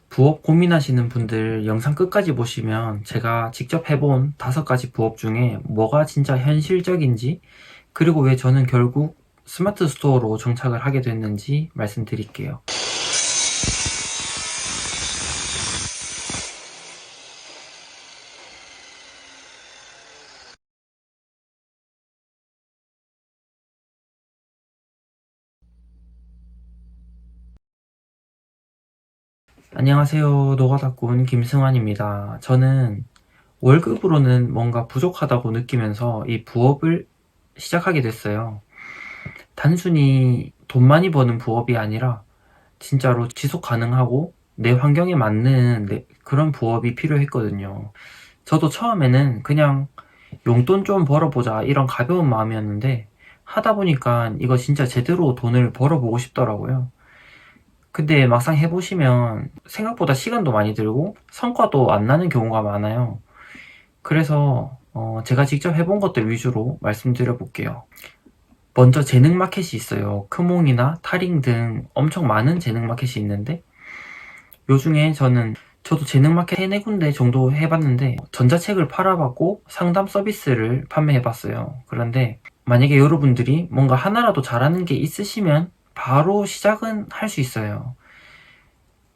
부업 고민하시는 분들 영상 끝까지 보시면 제가 직접 해본 5가지 부업 중에 뭐가 진짜 현실적인지, 그리고 왜 저는 결국 스마트 스토어로 정착을 하게 됐는지 말씀드릴게요. 안녕하세요. 노가다꾼 김승환입니다. 저는 월급으로는 뭔가 부족하다고 느끼면서 이 부업을 시작하게 됐어요. 단순히 돈 많이 버는 부업이 아니라 진짜로 지속 가능하고 내 환경에 맞는 그런 부업이 필요했거든요. 저도 처음에는 그냥 용돈 좀 벌어보자 이런 가벼운 마음이었는데, 하다 보니까 이거 진짜 제대로 돈을 벌어보고 싶더라고요. 근데 막상 해보시면 생각보다 시간도 많이 들고 성과도 안 나는 경우가 많아요. 그래서 제가 직접 해본 것들 위주로 말씀드려 볼게요. 먼저 재능 마켓이 있어요. 크몽이나 타링 등 엄청 많은 재능 마켓이 있는데, 요 중에 저도 재능 마켓 3-4군데 정도 해봤는데 전자책을 팔아봤고 상담 서비스를 판매해봤어요. 그런데 만약에 여러분들이 뭔가 하나라도 잘하는 게 있으시면 바로 시작은 할 수 있어요.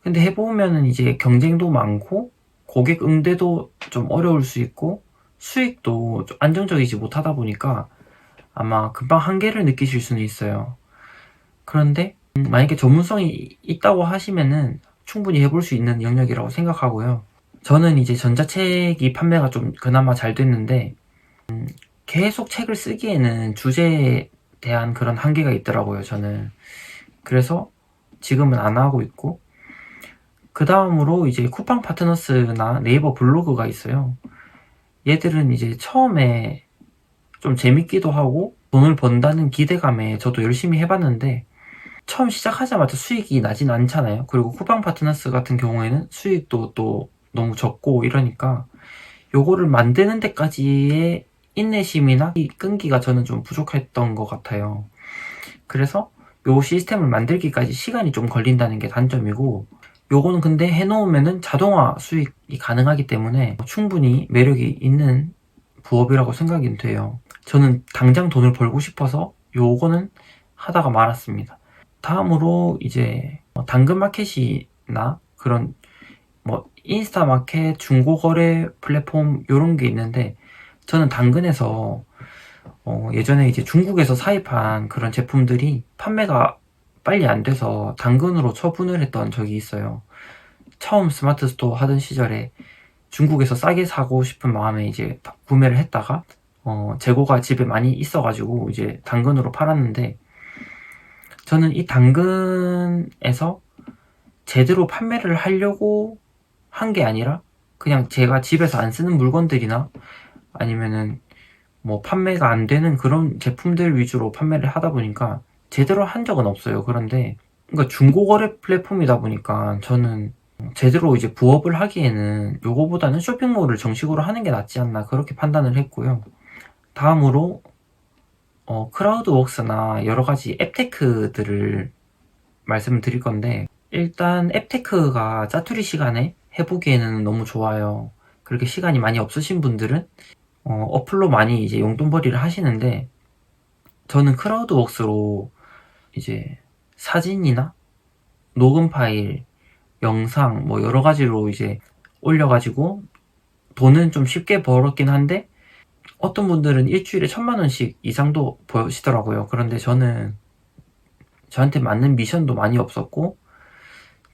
근데 해보면은 이제 경쟁도 많고 고객 응대도 좀 어려울 수 있고 수익도 좀 안정적이지 못하다 보니까 아마 금방 한계를 느끼실 수는 있어요. 그런데 만약에 전문성이 있다고 하시면은 충분히 해볼 수 있는 영역이라고 생각하고요. 저는 이제 전자책이 판매가 좀 그나마 잘 됐는데, 계속 책을 쓰기에는 주제에 대한 그런 한계가 있더라고요, 저는. 그래서 지금은 안 하고 있고, 그 다음으로 이제 쿠팡 파트너스나 네이버 블로그가 있어요. 얘들은 이제 처음에 좀 재밌기도 하고 돈을 번다는 기대감에 저도 열심히 해봤는데, 처음 시작하자마자 수익이 나진 않잖아요. 그리고 쿠팡 파트너스 같은 경우에는 수익도 또 너무 적고 이러니까 요거를 만드는 데까지의 인내심이나 이 끈기가 저는 좀 부족했던 것 같아요. 그래서 요 시스템을 만들기까지 시간이 좀 걸린다는 게 단점이고, 요거는 근데 해놓으면은 자동화 수익이 가능하기 때문에 충분히 매력이 있는 부업이라고 생각이 돼요. 저는 당장 돈을 벌고 싶어서 요거는 하다가 말았습니다. 다음으로 이제 당근 마켓이나 그런 뭐 인스타 마켓, 중고거래 플랫폼 요런 게 있는데, 저는 당근에서 예전에 이제 중국에서 사입한 그런 제품들이 판매가 빨리 안 돼서 당근으로 처분을 했던 적이 있어요. 처음 스마트 스토어 하던 시절에 중국에서 싸게 사고 싶은 마음에 이제 구매를 했다가 재고가 집에 많이 있어가지고 이제 당근으로 팔았는데, 저는 이 당근에서 제대로 판매를 하려고 한 게 아니라 그냥 제가 집에서 안 쓰는 물건들이나 아니면은 뭐 판매가 안 되는 그런 제품들 위주로 판매를 하다 보니까 제대로 한 적은 없어요. 그런데 그러니까 중고거래 플랫폼이다 보니까 저는 제대로 이제 부업을 하기에는 요거보다는 쇼핑몰을 정식으로 하는 게 낫지 않나 그렇게 판단을 했고요. 다음으로 크라우드웍스나 여러 가지 앱테크들을 말씀을 드릴 건데, 일단 앱테크가 짜투리 시간에 해보기에는 너무 좋아요. 그렇게 시간이 많이 없으신 분들은 어플로 많이 이제 용돈벌이를 하시는데, 저는 크라우드웍스로 이제 사진이나 녹음 파일, 영상 뭐 여러 가지로 이제 올려가지고 돈은 좀 쉽게 벌었긴 한데, 어떤 분들은 일주일에 1,000만 원씩 이상도 버시더라고요. 그런데 저는 저한테 맞는 미션도 많이 없었고,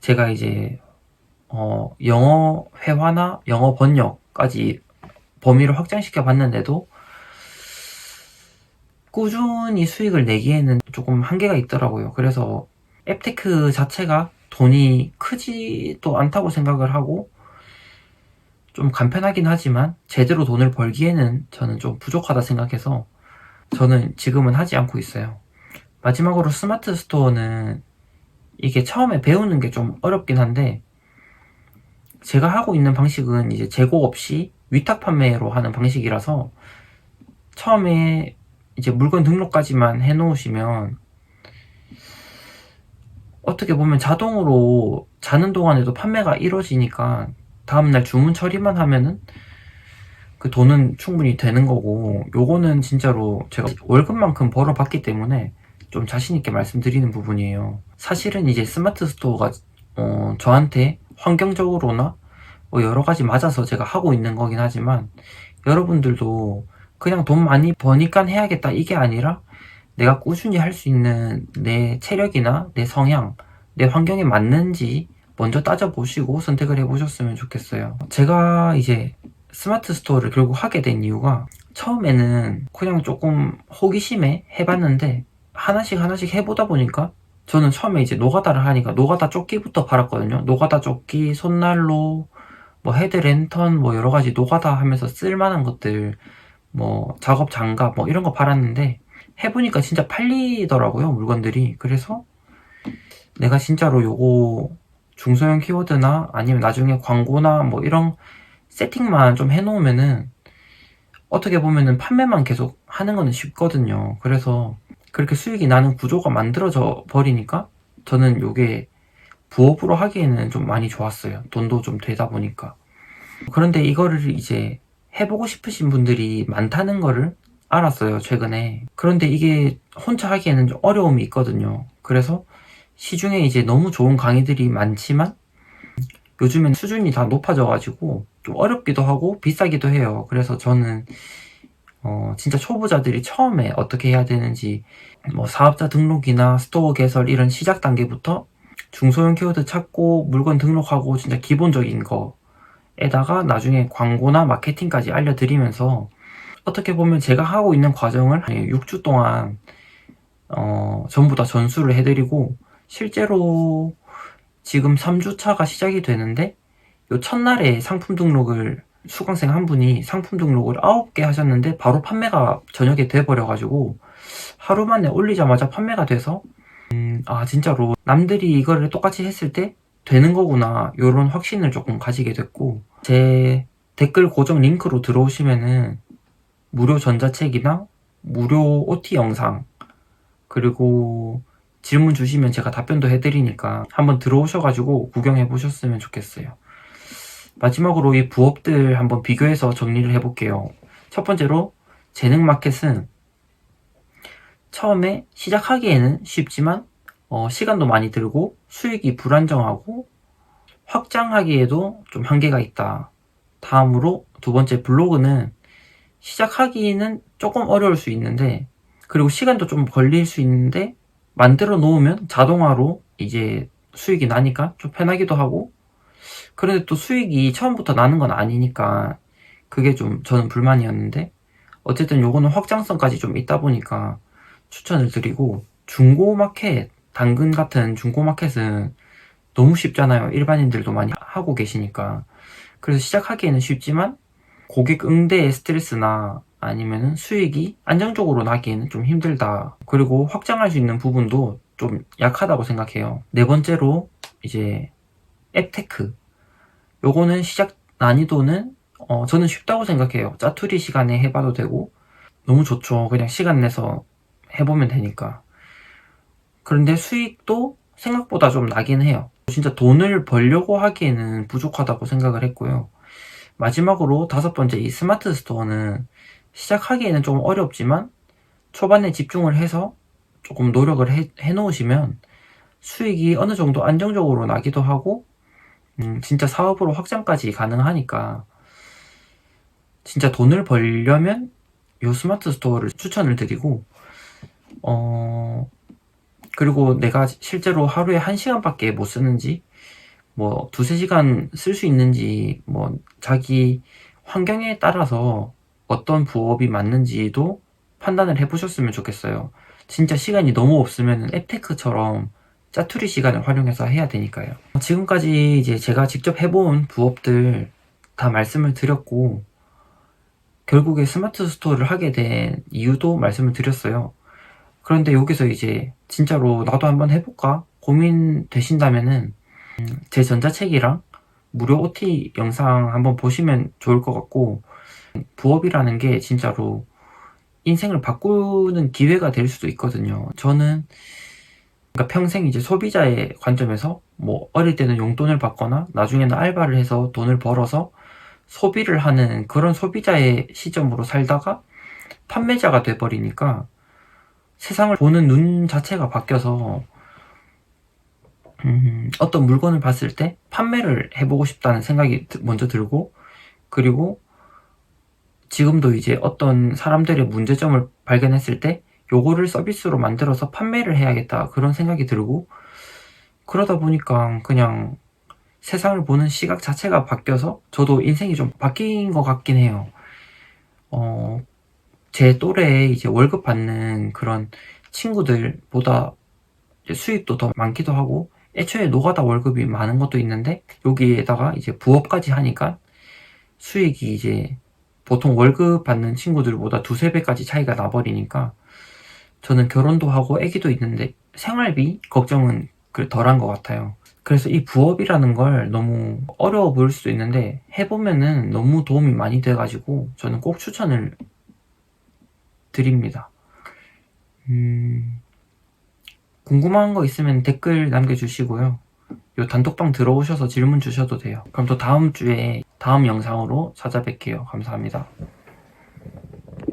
제가 이제 영어 회화나 영어 번역까지 범위를 확장시켜 봤는데도 꾸준히 수익을 내기에는 조금 한계가 있더라고요. 그래서 앱테크 자체가 돈이 크지도 않다고 생각을 하고, 좀 간편하긴 하지만 제대로 돈을 벌기에는 저는 좀 부족하다 생각해서 저는 지금은 하지 않고 있어요. 마지막으로 스마트 스토어는 이게 처음에 배우는 게 좀 어렵긴 한데, 제가 하고 있는 방식은 이제 재고 없이 위탁 판매로 하는 방식이라서 처음에 이제 물건 등록까지만 해 놓으시면 어떻게 보면 자동으로 자는 동안에도 판매가 이루어지니까 다음날 주문 처리만 하면은 그 돈은 충분히 되는 거고, 요거는 진짜로 제가 월급만큼 벌어봤기 때문에 좀 자신있게 말씀드리는 부분이에요. 사실은 이제 스마트 스토어가 저한테 환경적으로나 뭐 여러가지 맞아서 제가 하고 있는 거긴 하지만, 여러분들도 그냥 돈 많이 버니까 해야겠다 이게 아니라 내가 꾸준히 할 수 있는 내 체력이나 내 성향, 내 환경에 맞는지 먼저 따져보시고 선택을 해보셨으면 좋겠어요. 제가 이제 스마트 스토어를 결국 하게 된 이유가, 처음에는 그냥 조금 호기심에 해봤는데 하나씩 하나씩 해보다 보니까, 저는 처음에 이제 노가다를 하니까 노가다 조끼부터 팔았거든요. 노가다 조끼, 손난로, 뭐 헤드랜턴, 뭐 여러가지 노가다 하면서 쓸만한 것들, 뭐 작업 장갑 뭐 이런 거 팔았는데, 해보니까 진짜 팔리더라고요, 물건들이. 그래서 내가 진짜로 요거 중소형 키워드나 아니면 나중에 광고나 뭐 이런 세팅만 좀 해놓으면은, 어떻게 보면은 판매만 계속 하는 거는 쉽거든요. 그래서 그렇게 수익이 나는 구조가 만들어져 버리니까 저는 요게 부업으로 하기에는 좀 많이 좋았어요. 돈도 좀 되다 보니까. 그런데 이거를 이제 해보고 싶으신 분들이 많다는 거를 알았어요, 최근에. 그런데 이게 혼자 하기에는 좀 어려움이 있거든요. 그래서 시중에 이제 너무 좋은 강의들이 많지만 요즘엔 수준이 다 높아져가지고 좀 어렵기도 하고 비싸기도 해요. 그래서 저는 진짜 초보자들이 처음에 어떻게 해야 되는지, 뭐 사업자 등록이나 스토어 개설 이런 시작 단계부터 중소형 키워드 찾고 물건 등록하고 진짜 기본적인 거에다가 나중에 광고나 마케팅까지 알려드리면서, 어떻게 보면 제가 하고 있는 과정을 6주 동안 전부 다 전수를 해드리고, 실제로 지금 3주차가 시작이 되는데, 요 첫날에 상품 등록을, 수강생 한 분이 상품 등록을 9개 하셨는데 바로 판매가 저녁에 돼버려가지고, 하루 만에 올리자마자 판매가 돼서 아 진짜로 남들이 이거를 똑같이 했을 때 되는 거구나, 요런 확신을 조금 가지게 됐고, 제 댓글 고정 링크로 들어오시면은 무료 전자책이나 무료 OT 영상, 그리고 질문 주시면 제가 답변도 해드리니까 한번 들어오셔가지고 구경해 보셨으면 좋겠어요. 마지막으로 이 부업들 한번 비교해서 정리를 해볼게요. 첫 번째로 재능 마켓은 처음에 시작하기에는 쉽지만 시간도 많이 들고 수익이 불안정하고 확장하기에도 좀 한계가 있다. 다음으로 두 번째 블로그는 시작하기는 조금 어려울 수 있는데, 그리고 시간도 좀 걸릴 수 있는데 만들어 놓으면 자동화로 이제 수익이 나니까 좀 편하기도 하고, 그런데 또 수익이 처음부터 나는 건 아니니까 그게 좀 저는 불만이었는데, 어쨌든 요거는 확장성까지 좀 있다 보니까 추천을 드리고, 중고마켓, 당근 같은 중고마켓은 너무 쉽잖아요. 일반인들도 많이 하고 계시니까. 그래서 시작하기에는 쉽지만 고객 응대의 스트레스나 아니면은 수익이 안정적으로 나기에는 좀 힘들다. 그리고 확장할 수 있는 부분도 좀 약하다고 생각해요. 네 번째로 이제 앱테크. 요거는 시작 난이도는 저는 쉽다고 생각해요. 짜투리 시간에 해봐도 되고 너무 좋죠. 그냥 시간 내서 해보면 되니까. 그런데 수익도 생각보다 좀 나긴 해요. 진짜 돈을 벌려고 하기에는 부족하다고 생각을 했고요. 마지막으로 다섯 번째, 이 스마트 스토어는 시작하기에는 좀 어렵지만 초반에 집중을 해서 조금 노력을 해 놓으시면 수익이 어느 정도 안정적으로 나기도 하고, 진짜 사업으로 확장까지 가능하니까, 진짜 돈을 벌려면 요 스마트 스토어를 추천을 드리고, 그리고 내가 실제로 하루에 1시간밖에 못 쓰는지, 뭐 두세 시간 쓸 수 있는지, 뭐 자기 환경에 따라서 어떤 부업이 맞는지도 판단을 해보셨으면 좋겠어요. 진짜 시간이 너무 없으면 앱테크처럼 짜투리 시간을 활용해서 해야 되니까요. 지금까지 이제 제가 직접 해본 부업들 다 말씀을 드렸고, 결국에 스마트 스토어를 하게 된 이유도 말씀을 드렸어요. 그런데 여기서 이제 진짜로 나도 한번 해볼까 고민되신다면은 제 전자책이랑 무료 OT 영상 한번 보시면 좋을 것 같고, 부업이라는 게 진짜로 인생을 바꾸는 기회가 될 수도 있거든요. 저는 그러니까 평생 이제 소비자의 관점에서 뭐 어릴 때는 용돈을 받거나 나중에는 알바를 해서 돈을 벌어서 소비를 하는 그런 소비자의 시점으로 살다가 판매자가 돼버리니까 세상을 보는 눈 자체가 바뀌어서 어떤 물건을 봤을 때 판매를 해보고 싶다는 생각이 먼저 들고, 그리고 지금도 이제 어떤 사람들의 문제점을 발견했을 때 요거를 서비스로 만들어서 판매를 해야겠다 그런 생각이 들고, 그러다 보니까 그냥 세상을 보는 시각 자체가 바뀌어서 저도 인생이 좀 바뀐 것 같긴 해요. 제 또래에 이제 월급 받는 그런 친구들보다 수입도 더 많기도 하고, 애초에 노가다 월급이 많은 것도 있는데 여기에다가 이제 부업까지 하니까 수익이 이제 보통 월급 받는 친구들보다 두세 배까지 차이가 나버리니까 저는 결혼도 하고 애기도 있는데 생활비 걱정은 덜한 것 같아요. 그래서 이 부업이라는 걸 너무 어려워 보일 수도 있는데 해보면은 너무 도움이 많이 돼가지고 저는 꼭 추천을 드립니다. 궁금한 거 있으면 댓글 남겨주시고요. 요 단톡방 들어오셔서 질문 주셔도 돼요. 그럼 또 다음 주에 다음 영상으로 찾아뵐게요. 감사합니다.